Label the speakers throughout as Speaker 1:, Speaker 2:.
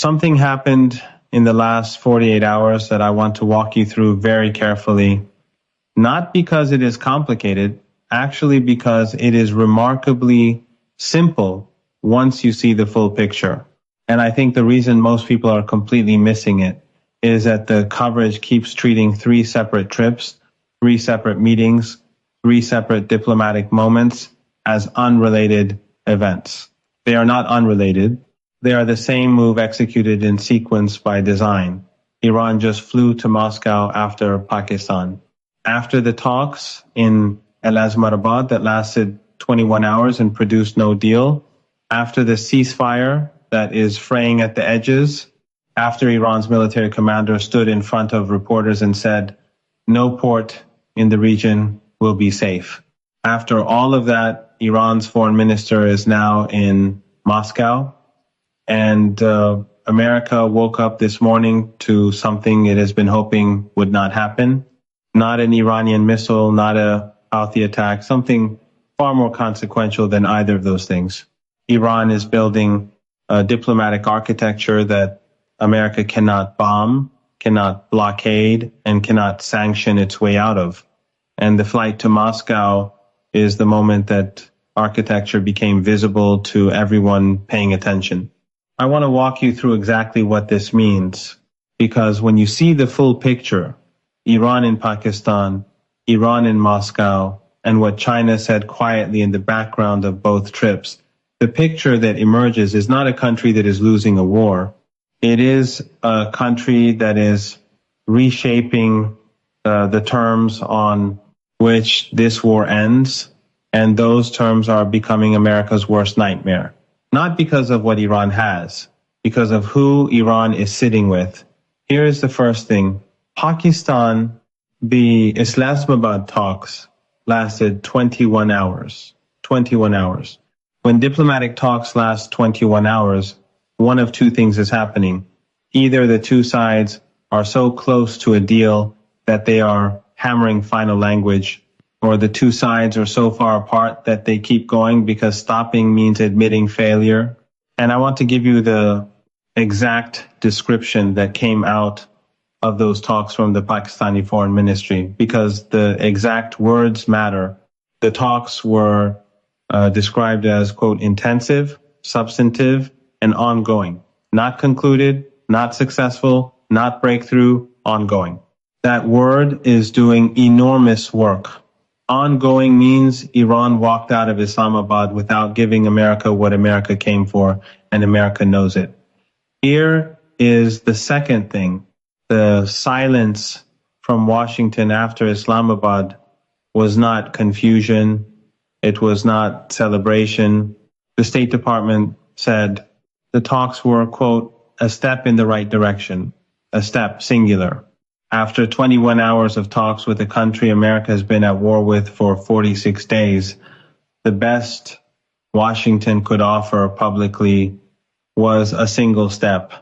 Speaker 1: Something happened in the last 48 hours that I want to walk you through very carefully, not because it is complicated, actually because it is remarkably simple once you see the full picture. And I think the reason most people are completely missing it is that the coverage keeps treating 3 separate trips, 3 separate meetings, 3 separate diplomatic moments as unrelated events. They are not unrelated. They are the same move executed in sequence by design. Iran just flew to Moscow after Pakistan. After the talks in Al-Azmarabad that lasted 21 hours and produced no deal, after the ceasefire that is fraying at the edges, after Iran's military commander stood in front of reporters and said, no port in the region will be safe. After all of that, Iran's foreign minister is now in Moscow, and America woke up this morning to something it has been hoping would not happen. Not an Iranian missile, not a Houthi attack, something far more consequential than either of those things. Iran is building a diplomatic architecture that America cannot bomb, cannot blockade, and cannot sanction its way out of. And the flight to Moscow is the moment that architecture became visible to everyone paying attention. I want to walk you through exactly what this means, because when you see the full picture, Iran in Pakistan, Iran in Moscow, and what China said quietly in the background of both trips, the picture that emerges is not a country that is losing a war. It is a country that is reshaping the terms on which this war ends, and those terms are becoming America's worst nightmare. Not because of what Iran has, because of who Iran is sitting with. Here is the first thing. Pakistan, the Islamabad talks lasted 21 hours. 21 hours. When diplomatic talks last 21 hours, one of two things is happening. Either the two sides are so close to a deal that they are hammering final language, or the two sides are so far apart that they keep going because stopping means admitting failure. And I want to give you the exact description that came out of those talks from the Pakistani Foreign Ministry, because the exact words matter. The talks were described as, quote, intensive, substantive, and ongoing. Not concluded, not successful, not breakthrough, ongoing. That word is doing enormous work. Ongoing means Iran walked out of Islamabad without giving America what America came for, and America knows it. Here is the second thing. The silence from Washington after Islamabad was not confusion. It was not celebration. The State Department said the talks were, quote, a step in the right direction, a step, singular. After 21 hours of talks with a country America has been at war with for 46 days, the best Washington could offer publicly was a single step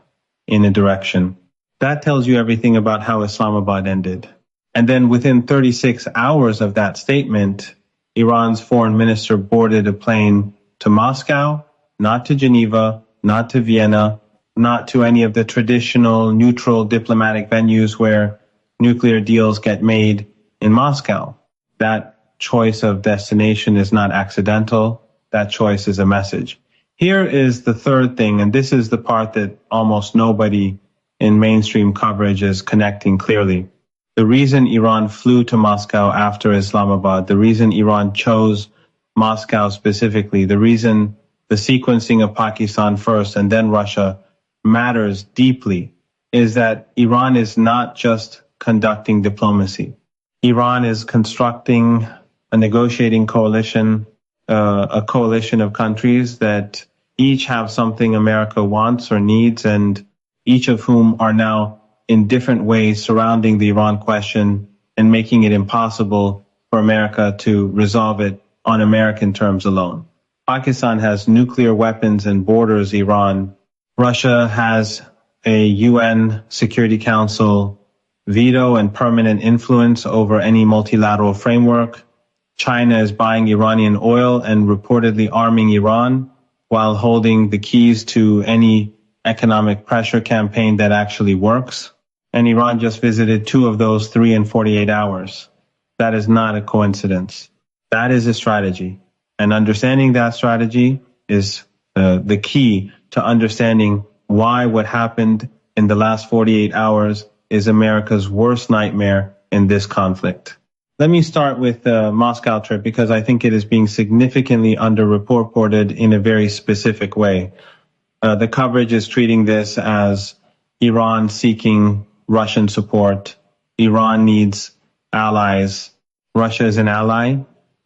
Speaker 1: in a direction. That tells you everything about how Islamabad ended. And then within 36 hours of that statement, Iran's foreign minister boarded a plane to Moscow, not to Geneva, not to Vienna, not to any of the traditional neutral diplomatic venues where nuclear deals get made in Moscow. That choice of destination is not accidental. That choice is a message. Here is the third thing, and this is the part that almost nobody in mainstream coverage is connecting clearly. The reason Iran flew to Moscow after Islamabad, the reason Iran chose Moscow specifically, the reason the sequencing of Pakistan first and then Russia matters deeply is that Iran is not just conducting diplomacy. Iran is constructing a negotiating coalition, a coalition of countries that each have something America wants or needs, and each of whom are now in different ways surrounding the Iran question and making it impossible for America to resolve it on American terms alone. Pakistan has nuclear weapons and borders Iran. Russia has a UN Security Council veto and permanent influence over any multilateral framework. China is buying Iranian oil and reportedly arming Iran while holding the keys to any economic pressure campaign that actually works. And Iran just visited 2 of those 3 in 48 hours. That is not a coincidence. That is a strategy. And understanding that strategy is the key to understanding why what happened in the last 48 hours is America's worst nightmare in this conflict. Let me start with the Moscow trip because I think it is being significantly underreported in a very specific way. The coverage is treating this as Iran seeking Russian support. Iran needs allies. Russia is an ally.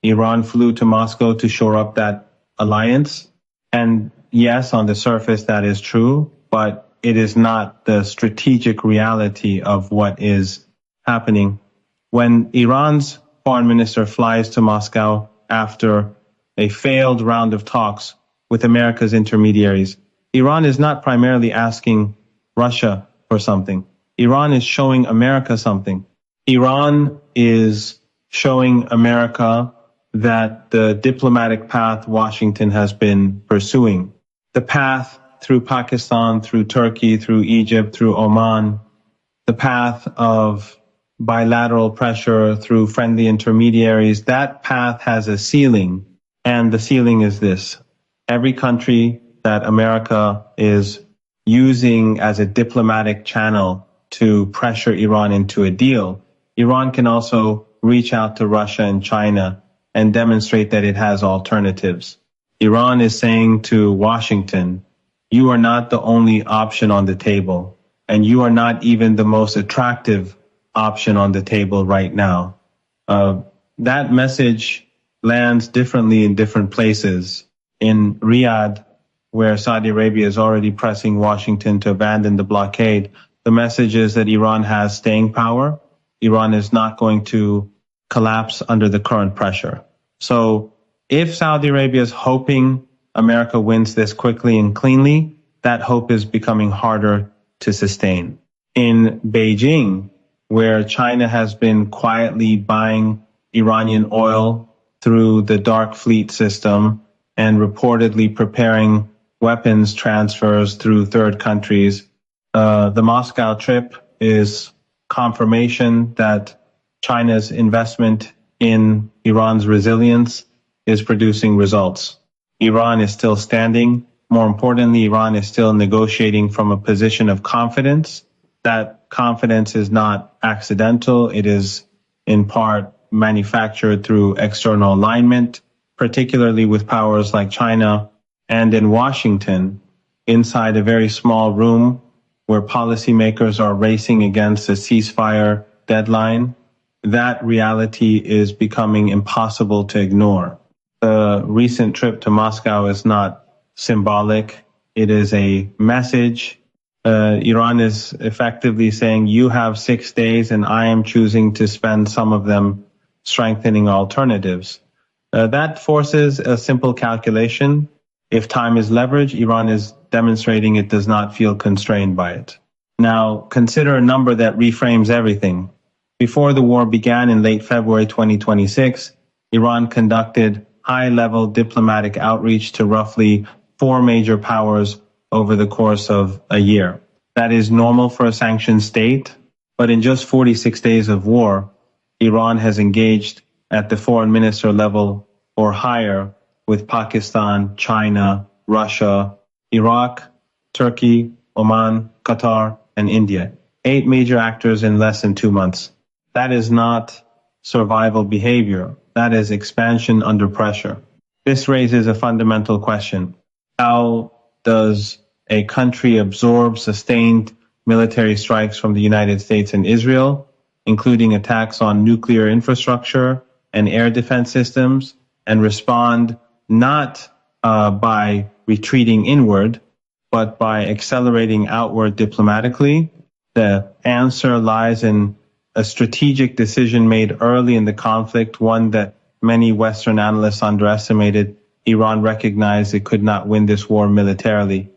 Speaker 1: Iran flew to Moscow to shore up that alliance. And yes, on the surface, that is true, but it is not the strategic reality of what is happening. When Iran's foreign minister flies to Moscow after a failed round of talks with America's intermediaries, Iran is not primarily asking Russia for something. Iran is showing America something. Iran is showing America that the diplomatic path Washington has been pursuing, the path through Pakistan, through Turkey, through Egypt, through Oman, the path of bilateral pressure through friendly intermediaries, that path has a ceiling, and the ceiling is this. Every country that America is using as a diplomatic channel to pressure Iran into a deal, Iran can also reach out to Russia and China and demonstrate that it has alternatives. Iran is saying to Washington, you are not the only option on the table, and you are not even the most attractive option on the table right now. That message lands differently in different places. In Riyadh, where Saudi Arabia is already pressing Washington to abandon the blockade, the message is that Iran has staying power. Iran is not going to collapse under the current pressure. So if Saudi Arabia is hoping America wins this quickly and cleanly, that hope is becoming harder to sustain. In Beijing, where China has been quietly buying Iranian oil through the dark fleet system and reportedly preparing weapons transfers through third countries, the Moscow trip is confirmation that China's investment in Iran's resilience is producing results. Iran is still standing. More importantly, Iran is still negotiating from a position of confidence. That confidence is not accidental. It is in part manufactured through external alignment, particularly with powers like China, and in Washington, inside a very small room where policymakers are racing against a ceasefire deadline. That reality is becoming impossible to ignore. The recent trip to Moscow is not symbolic. It is a message. Iran is effectively saying, you have 6 days and I am choosing to spend some of them strengthening alternatives. That forces a simple calculation. If time is leverage, Iran is demonstrating it does not feel constrained by it. Now, consider a number that reframes everything. Before the war began in late February 2026, Iran conducted high-level diplomatic outreach to roughly 4 major powers over the course of a year. That is normal for a sanctioned state, but in just 46 days of war, Iran has engaged at the foreign minister level or higher with Pakistan, China, Russia, Iraq, Turkey, Oman, Qatar, and India. 8 major actors in less than 2 months. That is not survival behavior. That is expansion under pressure. This raises a fundamental question. How does a country absorb sustained military strikes from the United States and Israel, including attacks on nuclear infrastructure and air defense systems, and respond not by retreating inward, but by accelerating outward diplomatically? The answer lies in a strategic decision made early in the conflict, one that many Western analysts underestimated. Iran recognized it could not win this war militarily.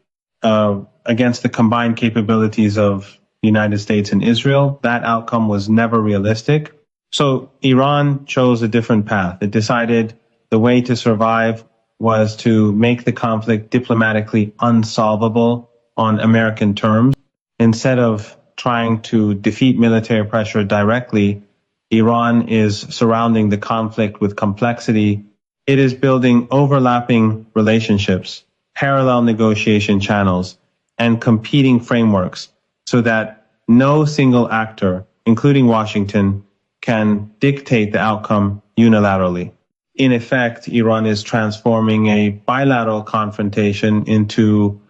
Speaker 1: Against the combined capabilities of the United States and Israel, that outcome was never realistic. So Iran chose a different path. It decided the way to survive was to make the conflict diplomatically unsolvable on American terms. Instead of trying to defeat military pressure directly, Iran is surrounding the conflict with complexity. It is building overlapping relationships, parallel negotiation channels, and competing frameworks so that no single actor, including Washington, can dictate the outcome unilaterally. In effect, Iran is transforming a bilateral confrontation into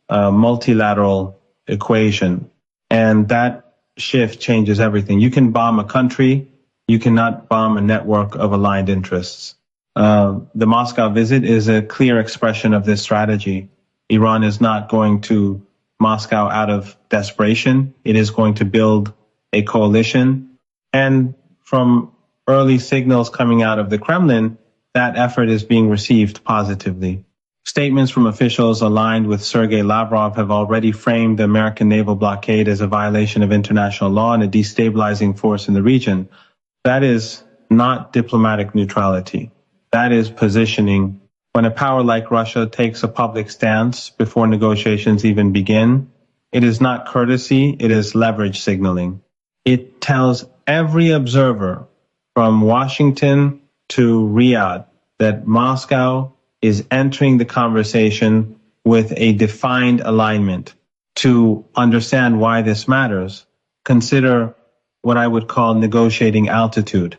Speaker 1: a multilateral equation. And that shift changes everything. You can bomb a country, you cannot bomb a network of aligned interests. The Moscow visit is a clear expression of this strategy. Iran is not going to Moscow out of desperation. It is going to build a coalition. And from early signals coming out of the Kremlin, that effort is being received positively. Statements from officials aligned with Sergei Lavrov have already framed the American naval blockade as a violation of international law and a destabilizing force in the region. That is not diplomatic neutrality. That is positioning. When a power like Russia takes a public stance before negotiations even begin, it is not courtesy, it is leverage signaling. It tells every observer from Washington to Riyadh that Moscow is entering the conversation with a defined alignment. To understand why this matters, consider what I would call negotiating altitude.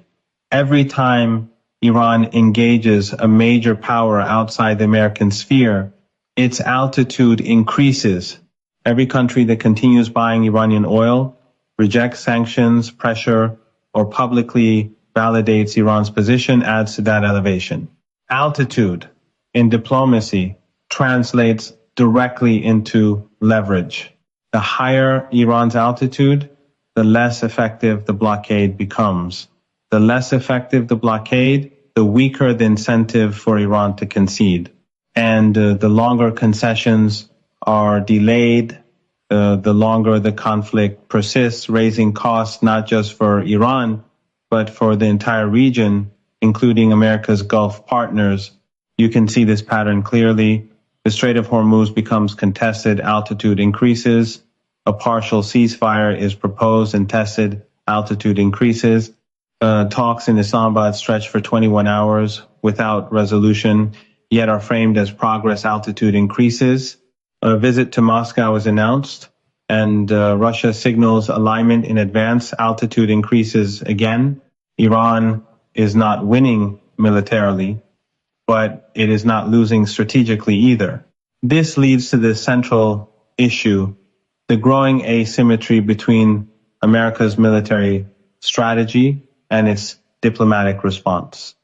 Speaker 1: Every time Iran engages a major power outside the American sphere, its altitude increases. Every country that continues buying Iranian oil, rejects sanctions, pressure, or publicly validates Iran's position adds to that elevation. Altitude in diplomacy translates directly into leverage. The higher Iran's altitude, the less effective the blockade becomes. The less effective the blockade, the weaker the incentive for Iran to concede. And the longer concessions are delayed, the longer the conflict persists, raising costs not just for Iran, but for the entire region, including America's Gulf partners. You can see this pattern clearly. The Strait of Hormuz becomes contested, altitude increases. A partial ceasefire is proposed and tested, altitude increases. Talks in Islamabad stretch for 21 hours without resolution, yet are framed as progress, altitude increases. A visit to Moscow is announced, and Russia signals alignment in advance, altitude increases again. Iran is not winning militarily, but it is not losing strategically either. This leads to the central issue, the growing asymmetry between America's military strategy and its diplomatic response.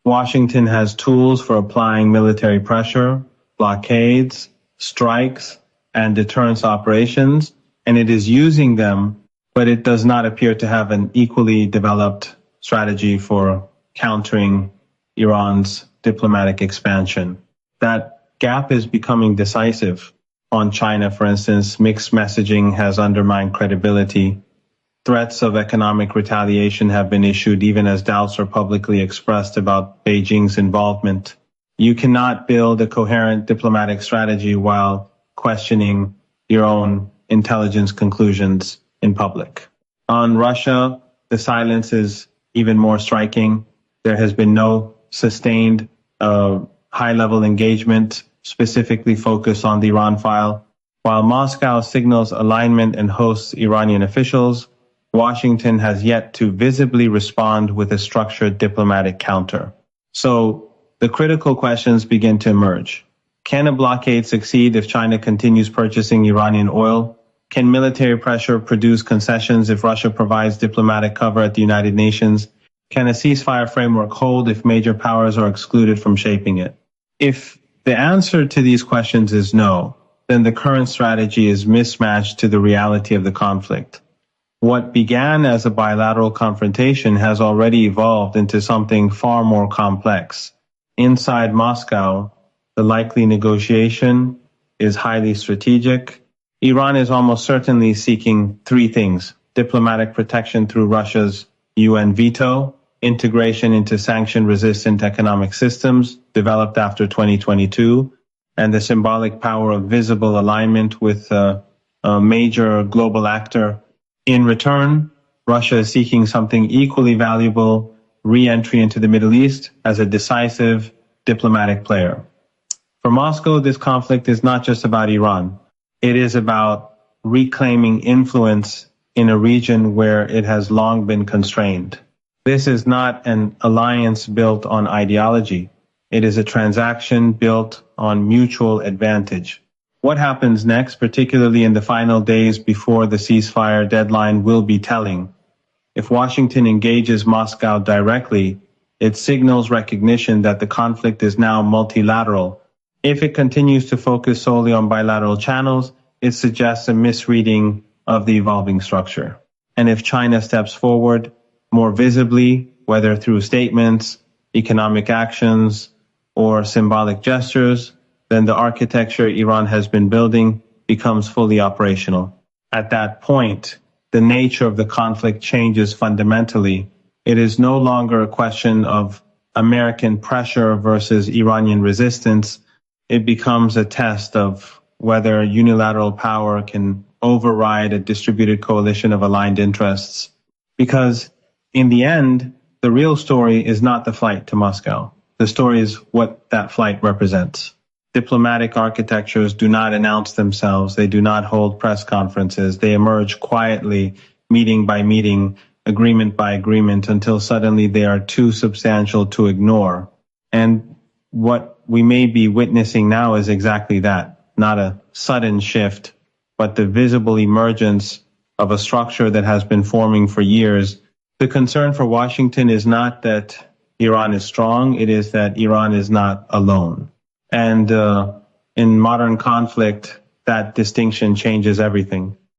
Speaker 1: Washington has tools for applying military pressure, blockades, strikes, and deterrence operations, and it is using them, but it does not appear to have an equally developed strategy for countering Iran's diplomatic expansion. That gap is becoming decisive. On China, for instance, mixed messaging has undermined credibility. Threats of economic retaliation have been issued even as doubts are publicly expressed about Beijing's involvement. You cannot build a coherent diplomatic strategy while questioning your own intelligence conclusions in public. On Russia, the silence is even more striking. There has been no sustained high-level engagement specifically focused on the Iran file. While Moscow signals alignment and hosts Iranian officials, Washington has yet to visibly respond with a structured diplomatic counter. So the critical questions begin to emerge. Can a blockade succeed if China continues purchasing Iranian oil? Can military pressure produce concessions if Russia provides diplomatic cover at the United Nations? Can a ceasefire framework hold if major powers are excluded from shaping it? If the answer to these questions is no, then the current strategy is mismatched to the reality of the conflict. What began as a bilateral confrontation has already evolved into something far more complex. Inside Moscow, the likely negotiation is highly strategic. Iran is almost certainly seeking three things: diplomatic protection through Russia's UN veto, integration into sanction-resistant economic systems developed after 2022, and the symbolic power of visible alignment with a major global actor. In return, Russia is seeking something equally valuable, re-entry into the Middle East as a decisive diplomatic player. For Moscow, this conflict is not just about Iran. It is about reclaiming influence in a region where it has long been constrained. This is not an alliance built on ideology. It is a transaction built on mutual advantage. What happens next, particularly in the final days before the ceasefire deadline, will be telling. If Washington engages Moscow directly, it signals recognition that the conflict is now multilateral. If it continues to focus solely on bilateral channels, it suggests a misreading of the evolving structure. And if China steps forward more visibly, whether through statements, economic actions, or symbolic gestures, then the architecture Iran has been building becomes fully operational. At that point, the nature of the conflict changes fundamentally. It is no longer a question of American pressure versus Iranian resistance. It becomes a test of whether unilateral power can override a distributed coalition of aligned interests. Because in the end, the real story is not the flight to Moscow. The story is what that flight represents. Diplomatic architectures do not announce themselves. They do not hold press conferences. They emerge quietly, meeting by meeting, agreement by agreement, until suddenly they are too substantial to ignore. And what we may be witnessing now is exactly that. Not a sudden shift, but the visible emergence of a structure that has been forming for years. The concern for Washington is not that Iran is strong, it is that Iran is not alone. And in modern conflict, that distinction changes everything.